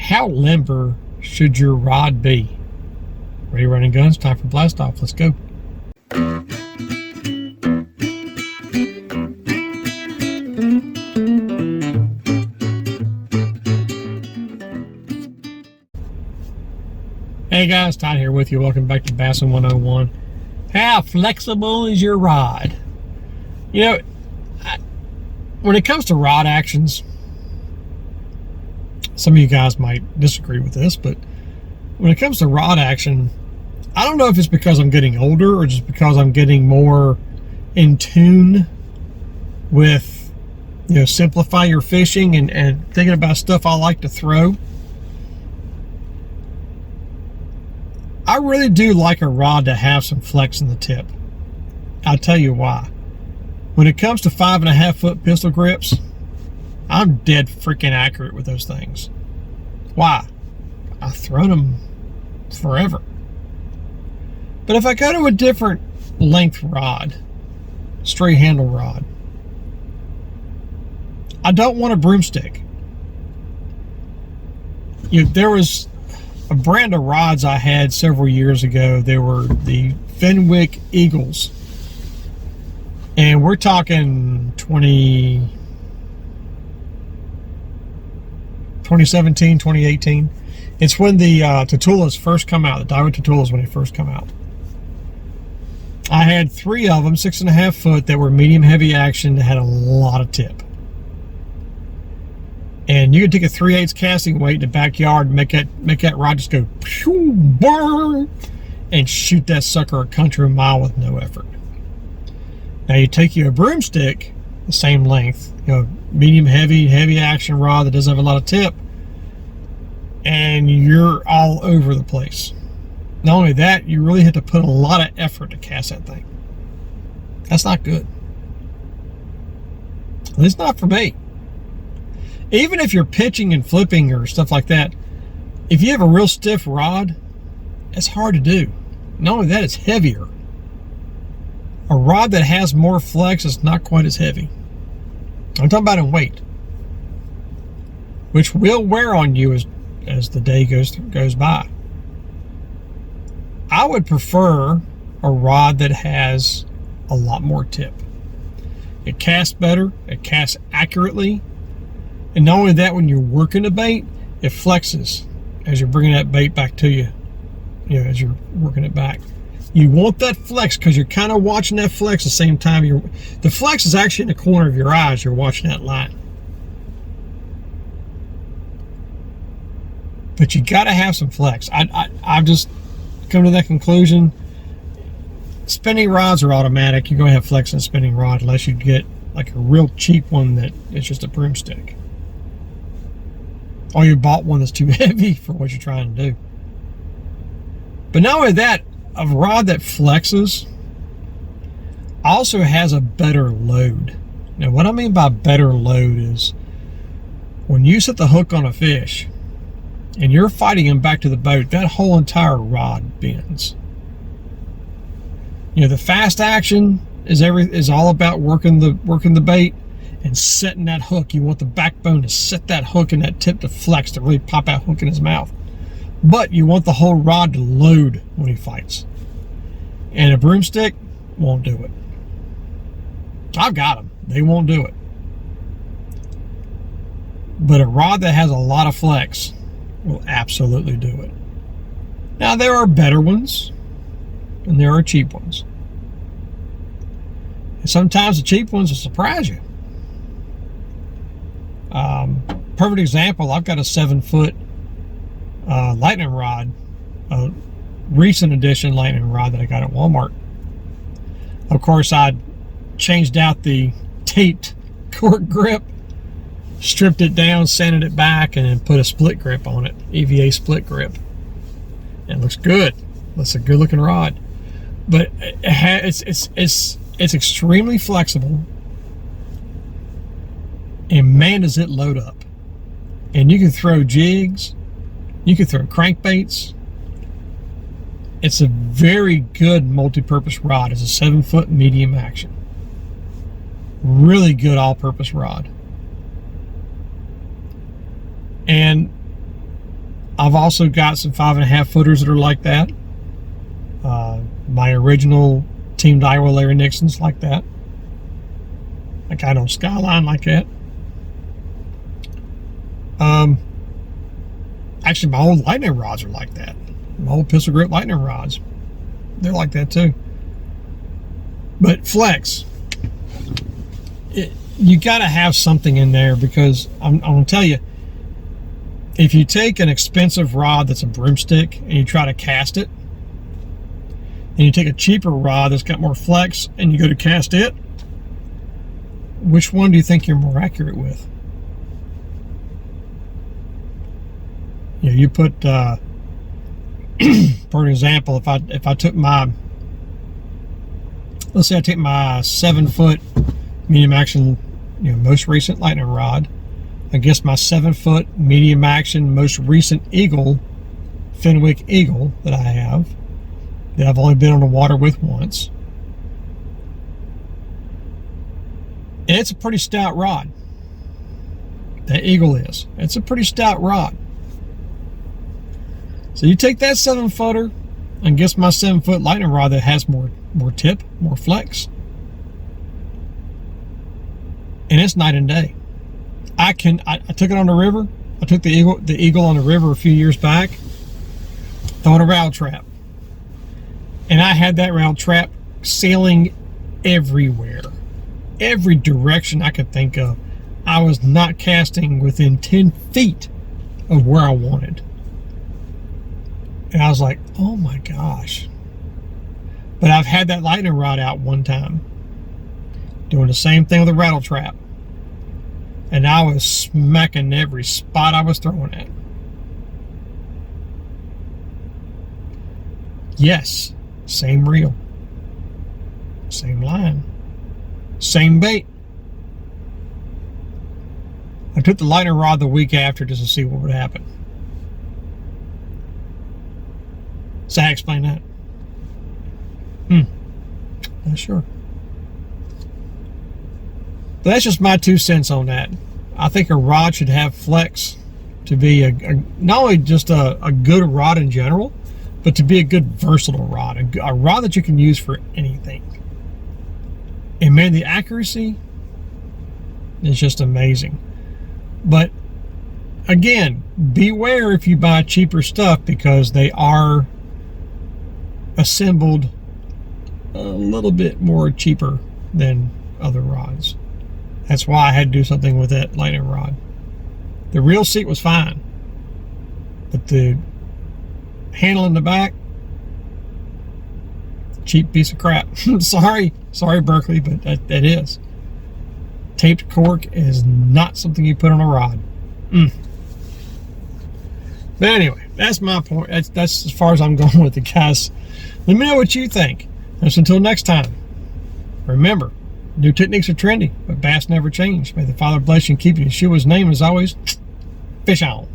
How limber should your rod be? Ready, running guns, time for blast off. Let's go. Hey guys, Todd here with you. Welcome back to Bassin 101. How flexible is your rod? You know, when it comes to rod actions, some of you guys might disagree with this, but when it comes to rod action, I don't know if it's because I'm getting older or just because I'm getting more in tune with, simplify your fishing and thinking about stuff I like to throw. I really do like a rod to have some flex in the tip. I'll tell you why. When it comes to 5.5 foot pistol grips, I'm dead freaking accurate with those things. Why? I've thrown them forever. But if I go to a different length rod, straight handle rod, I don't want a broomstick. There was a brand of rods I had several years ago. They were the Fenwick Eagles. And we're talking 2017, 2018. It's when the Tatulas first come out. The Daiwa Tatulas when they first come out. I had 3 of them, 6.5 foot, that were medium heavy action that had a lot of tip. And you could take a 3/8 casting weight in the backyard and make that rod just go pew, burn, and shoot that sucker a country mile with no effort. Now you take a broomstick, the same length, medium heavy action rod that doesn't have a lot of tip, and you're all over the place. Not only that, you really have to put a lot of effort to cast that thing. That's not good. At least not for me. Even if you're pitching and flipping or stuff like that, if you have a real stiff rod, it's hard to do. Not only that, it's heavier. A rod that has more flex is not quite as heavy. I'm talking about in weight, which will wear on you as the day goes by. I would prefer a rod that has a lot more tip. It casts better, it casts accurately, and not only that, when you're working the bait, it flexes as you're bringing that bait back to you, as you're working it back. You want that flex because you're kind of watching that flex at the same time. The flex is actually in the corner of your eyes. You're watching that line. But you got to have some flex. I've just come to that conclusion. Spinning rods are automatic. You're going to have flex in a spinning rod unless you get like a real cheap one that is just a broomstick. Or you bought one that's too heavy for what you're trying to do. But not only that, a rod that flexes also has a better load. Now what I mean by better load is when you set the hook on a fish and you're fighting him back to the boat, that whole entire rod bends. The fast action is all about working the bait and setting that hook. You want the backbone to set that hook and that tip to flex, to really pop that hook in his mouth. But you want the whole rod to load when he fights. And a broomstick won't do it. I've got them. They won't do it. But a rod that has a lot of flex will absolutely do it. Now there are better ones and there are cheap ones. And sometimes the cheap ones will surprise you. Perfect example, I've got a 7-foot lightning rod, a recent edition lightning rod that I got at Walmart. Of course, I changed out the taped cork grip, stripped it down, sanded it back, and then put a split grip on it, EVA split grip. And it looks good. That's a good looking rod. But it's extremely flexible, and man does it load up. And you can throw jigs, you can throw crankbaits. It's a very good multi-purpose rod. It's a 7-foot medium action. Really good all-purpose rod. And I've also got some 5.5 footers that are like that. My original Team Daiwa Larry Nixon's like that. I got on Skyline like that. Actually, my old lightning rods are like that. My old pistol grip lightning rods, they're like that too. But flex, you got to have something in there, because I'm going to tell you, if you take an expensive rod that's a broomstick and you try to cast it, and you take a cheaper rod that's got more flex and you go to cast it, which one do you think you're more accurate with? You know, you put, for an example, if I took my, let's say I take my 7-foot medium action, you know, most recent lightning rod against my 7-foot medium action most recent Eagle, Fenwick Eagle that I have, that I've only been on the water with once. And it's a pretty stout rod. That Eagle is. It's a pretty stout rod. So you take that 7-footer against my 7-foot lightning rod that has more tip, more flex, and it's night and day. I took it on the river. I took the Eagle on the river a few years back, throwing a rattle trap, and I had that rattle trap sailing everywhere, every direction I could think of. I was not casting within 10 feet of where I wanted. And I was like, oh my gosh. But I've had that lightning rod out one time, doing the same thing with a rattle trap. And I was smacking every spot I was throwing at. Yes, same reel, same line, same bait. I took the lightning rod the week after just to see what would happen. So how I explain that? Not sure. But that's just my 2 cents on that. I think a rod should have flex to be not only just a good rod in general, but to be a good versatile rod, a rod that you can use for anything. And man, the accuracy is just amazing. But again, beware if you buy cheaper stuff, because they are assembled a little bit more cheaper than other rods. That's why I had to do something with that lightning rod. The reel seat was fine, but the handle in the back, cheap piece of crap. sorry Berkeley, but that is. Taped cork is not something you put on a rod. But anyway, that's my point. That's as far as I'm going with it, guys. Let me know what you think. So until next time, remember, new techniques are trendy, but bass never change. May the Father bless you and keep you. Yeshua's name, as always, fish on.